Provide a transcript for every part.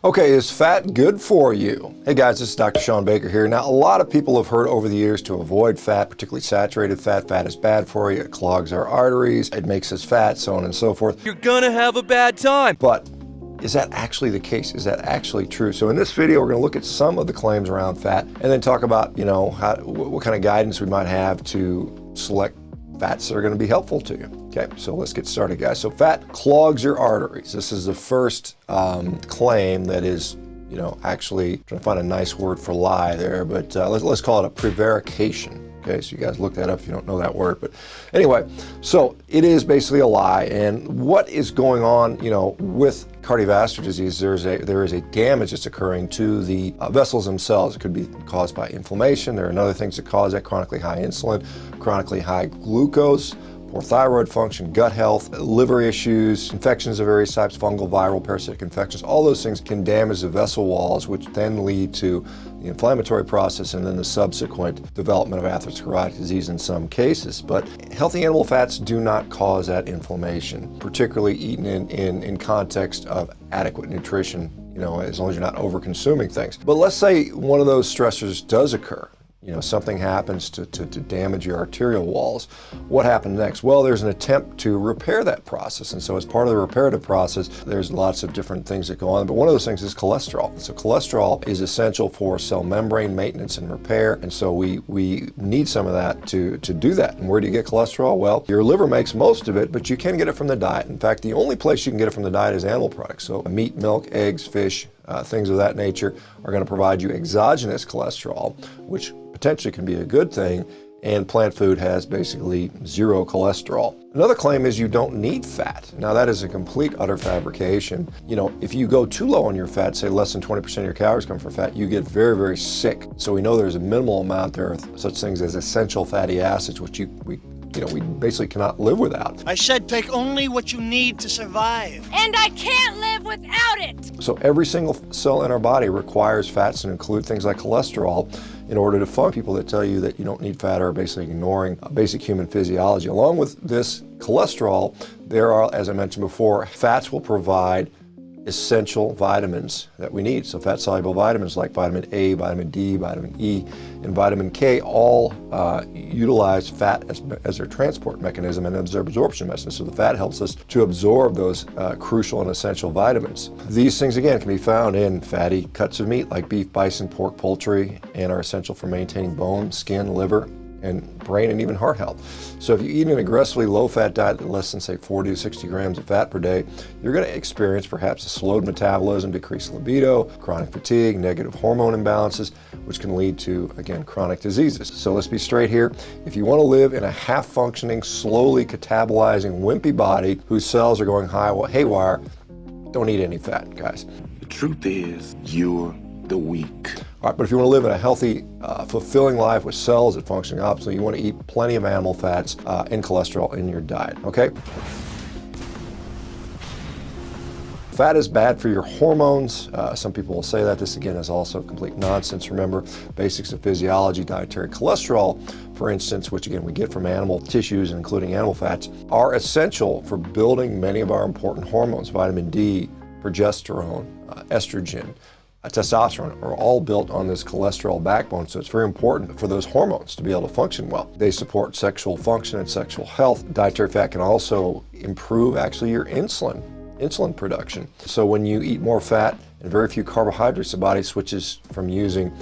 Okay, is fat good for you? Hey guys, this is Dr. Shawn Baker here. Now, a lot of people have heard over the years to avoid fat, particularly saturated fat. Fat is bad for you. It clogs our arteries. It makes us fat, so on and so forth. You're gonna have a bad time. But is that actually the case? Is that actually true? So in this video, we're going to look at some of the claims around fat and then talk about, what kind of guidance we might have to select fats that are going to be helpful to you. Okay, so let's get started, guys. So fat clogs your arteries. This is the first claim that is, actually trying to find a nice word for lie there, but let's call it a prevarication. Okay, so you guys look that up if you don't know that word. But anyway, so it is basically a lie. And what is going on, with cardiovascular disease? There is a damage that's occurring to the vessels themselves. It could be caused by inflammation. There are other things that cause that: chronically high insulin, chronically high glucose, poor thyroid function, gut health, liver issues, infections of various types, fungal, viral, parasitic infections. All those things can damage the vessel walls, which then lead to the inflammatory process and then the subsequent development of atherosclerotic disease in some cases. But healthy animal fats do not cause that inflammation, particularly eaten in context of adequate nutrition, as long as you're not over-consuming things. But let's say one of those stressors does occur. Something happens to damage your arterial walls. What happens next? Well, there's an attempt to repair that process. And so as part of the reparative process, there's lots of different things that go on. But one of those things is cholesterol. So cholesterol is essential for cell membrane maintenance and repair. And so we need some of that to do that. And where do you get cholesterol? Well, your liver makes most of it, but you can get it from the diet. In fact, the only place you can get it from the diet is animal products. So meat, milk, eggs, fish, things of that nature are going to provide you exogenous cholesterol, which potentially can be a good thing, and plant food has basically zero cholesterol. Another claim is you don't need fat. Now that is a complete utter fabrication. If you go too low on your fat, say less than 20% of your calories come from fat, you get very, very sick. So we know there's a minimal amount there of such things as essential fatty acids, which we basically cannot live without. I said take only what you need to survive. And I can't live without it! So every single cell in our body requires fats, and include things like cholesterol, in order to function. People that tell you that you don't need fat are basically ignoring basic human physiology. Along with this cholesterol, there are, as I mentioned before, fats will provide essential vitamins that we need. So fat-soluble vitamins like vitamin A, vitamin D, vitamin E, and vitamin K all utilize fat as their transport mechanism and as their absorption mechanism. So the fat helps us to absorb those crucial and essential vitamins. These things, again, can be found in fatty cuts of meat like beef, bison, pork, poultry, and are essential for maintaining bone, skin, liver, and brain, and even heart health. So if you eat an aggressively low-fat diet, less than say 40 to 60 grams of fat per day, you're going to experience perhaps a slowed metabolism, decreased libido, chronic fatigue, negative hormone imbalances, which can lead to, again, chronic diseases. So let's be straight here. If you want to live in a half-functioning, slowly catabolizing, wimpy body whose cells are going haywire, don't eat any fat, guys. The truth is, you're the weak. All right, but if you want to live in a healthy, fulfilling life with cells that function optimally, you want to eat plenty of animal fats and cholesterol in your diet, okay? Fat is bad for your hormones. Some people will say that. This, again, is also complete nonsense. Remember, basics of physiology, dietary cholesterol, for instance, which, again, we get from animal tissues, including animal fats, are essential for building many of our important hormones. Vitamin D, progesterone, estrogen, testosterone are all built on this cholesterol backbone, so it's very important for those hormones to be able to function well. They support sexual function and sexual health. Dietary fat can also improve actually your insulin production. So when you eat more fat and very few carbohydrates, the body switches from using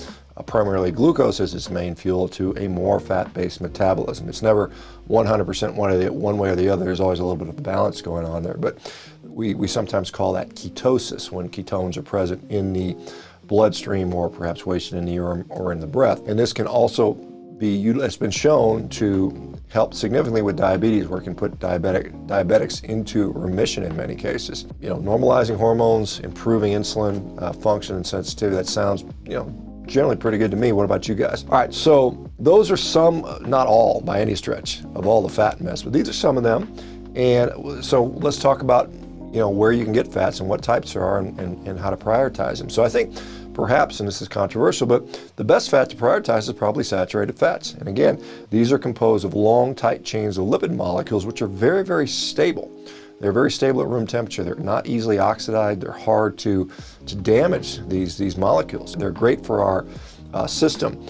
primarily glucose as its main fuel to a more fat-based metabolism. It's never 100% one way or the other. There's always a little bit of balance going on there, but we sometimes call that ketosis, when ketones are present in the bloodstream or perhaps wasted in the urine or in the breath. And this can also be, it's been shown to help significantly with diabetes, where it can put diabetics into remission in many cases. Normalizing hormones, improving insulin function and sensitivity, that sounds, generally pretty good to me. What about you guys? All right, so those are some, not all by any stretch, of all the fat mess, but these are some of them. And so let's talk about where you can get fats and what types there are and how to prioritize them. So I think perhaps, and this is controversial, but the best fat to prioritize is probably saturated fats. And again, these are composed of long, tight chains of lipid molecules, which are very, very stable. They're very stable at room temperature. They're not easily oxidized. They're hard to damage, these molecules. They're great for our system.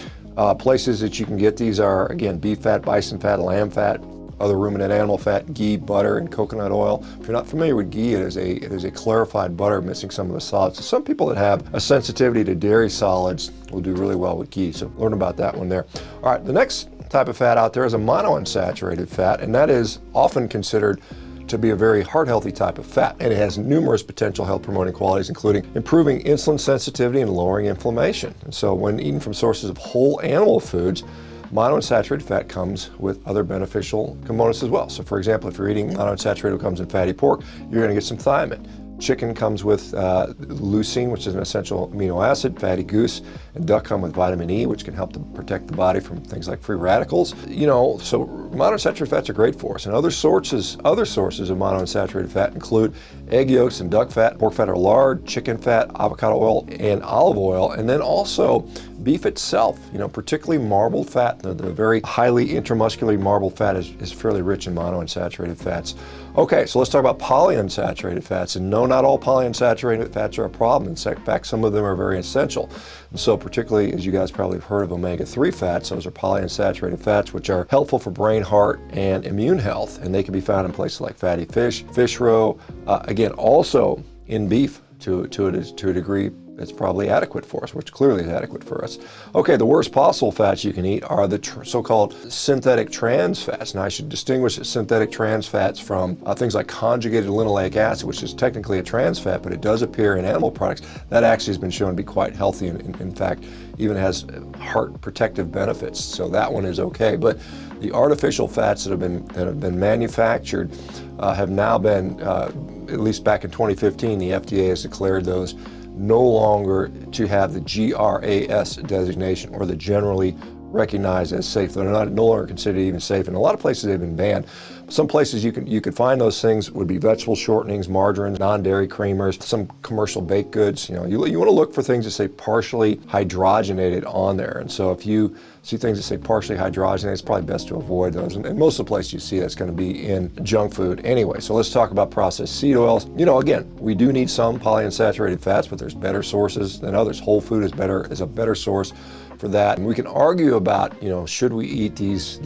Places that you can get these are, again, beef fat, bison fat, lamb fat, other ruminant animal fat, ghee, butter, and coconut oil. If you're not familiar with ghee, it is a clarified butter missing some of the solids. So some people that have a sensitivity to dairy solids will do really well with ghee. So learn about that one there. All right, the next type of fat out there is a monounsaturated fat, and that is often considered to be a very heart healthy type of fat, and it has numerous potential health promoting qualities, including improving insulin sensitivity and lowering inflammation. And so when eaten from sources of whole animal foods, monounsaturated fat comes with other beneficial components as well. So for example, if you're eating monounsaturated that comes in fatty pork, you're going to get some thiamine. Chicken comes with leucine, which is an essential amino acid. Fatty goose and duck come with vitamin E, which can help to protect the body from things like free radicals. You know, so monounsaturated fats are great for us. And other sources of monounsaturated fat include egg yolks and duck fat, pork fat or lard, chicken fat, avocado oil, and olive oil. And then also beef itself, you know, particularly marbled fat. The very highly intramuscularly marbled fat is fairly rich in monounsaturated fats. Okay, so let's talk about polyunsaturated fats. And no, not all polyunsaturated fats are a problem. In fact, some of them are very essential. And so particularly, as you guys probably have heard of omega-3 fats, those are polyunsaturated fats, which are helpful for brain, heart, and immune health. And they can be found in places like fatty fish, fish roe, again, also in beef to a degree that's probably adequate for us, which clearly is adequate for us. Okay, the worst possible fats you can eat are the so-called synthetic trans fats. Now I should distinguish synthetic trans fats from things like conjugated linoleic acid, which is technically a trans fat, but it does appear in animal products. That actually has been shown to be quite healthy, and in fact, even has heart protective benefits. So that one is okay. But the artificial fats that have been manufactured have now been, at least back in 2015, the FDA has declared those no longer to have the GRAS designation, or the generally recognized as safe. They're no longer considered even safe. In a lot of places they've been banned. Some places you could find those things would be vegetable shortenings, margarine, non-dairy creamers, some commercial baked goods. You know, you want to look for things that say partially hydrogenated on there. And so if you see things that say partially hydrogenated, it's probably best to avoid those. And most of the places you see that's going to be in junk food anyway. So let's talk about processed seed oils. You know, again, we do need some polyunsaturated fats, but there's better sources than others. Whole food is a better source for that. And we can argue about, you know, should we eat these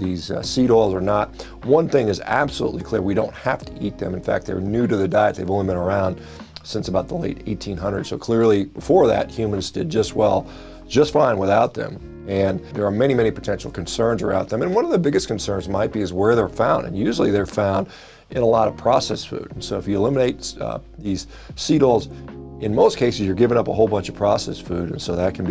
seed oils or not. One thing is absolutely clear: we don't have to eat them. In fact, they're new to the diet. They've only been around since about the late 1800s. So clearly, before that, humans did just fine without them. And there are many, many potential concerns around them. And one of the biggest concerns might be is where they're found. And usually they're found in a lot of processed food. And so if you eliminate these seed oils, in most cases, you're giving up a whole bunch of processed food, and so that can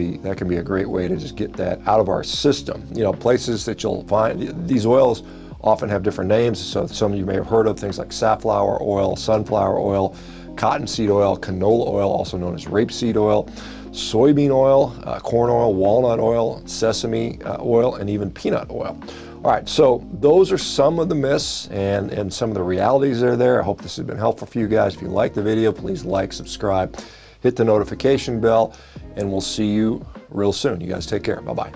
be a great way to just get that out of our system. You know, places that you'll find these oils often have different names. So some of you may have heard of things like safflower oil, sunflower oil, cottonseed oil, canola oil, also known as rapeseed oil, soybean oil, corn oil, walnut oil, sesame oil, and even peanut oil. All right, so those are some of the myths and some of the realities that are there. I hope this has been helpful for you guys. If you like the video, please like, subscribe, hit the notification bell, and we'll see you real soon. You guys take care. Bye-bye.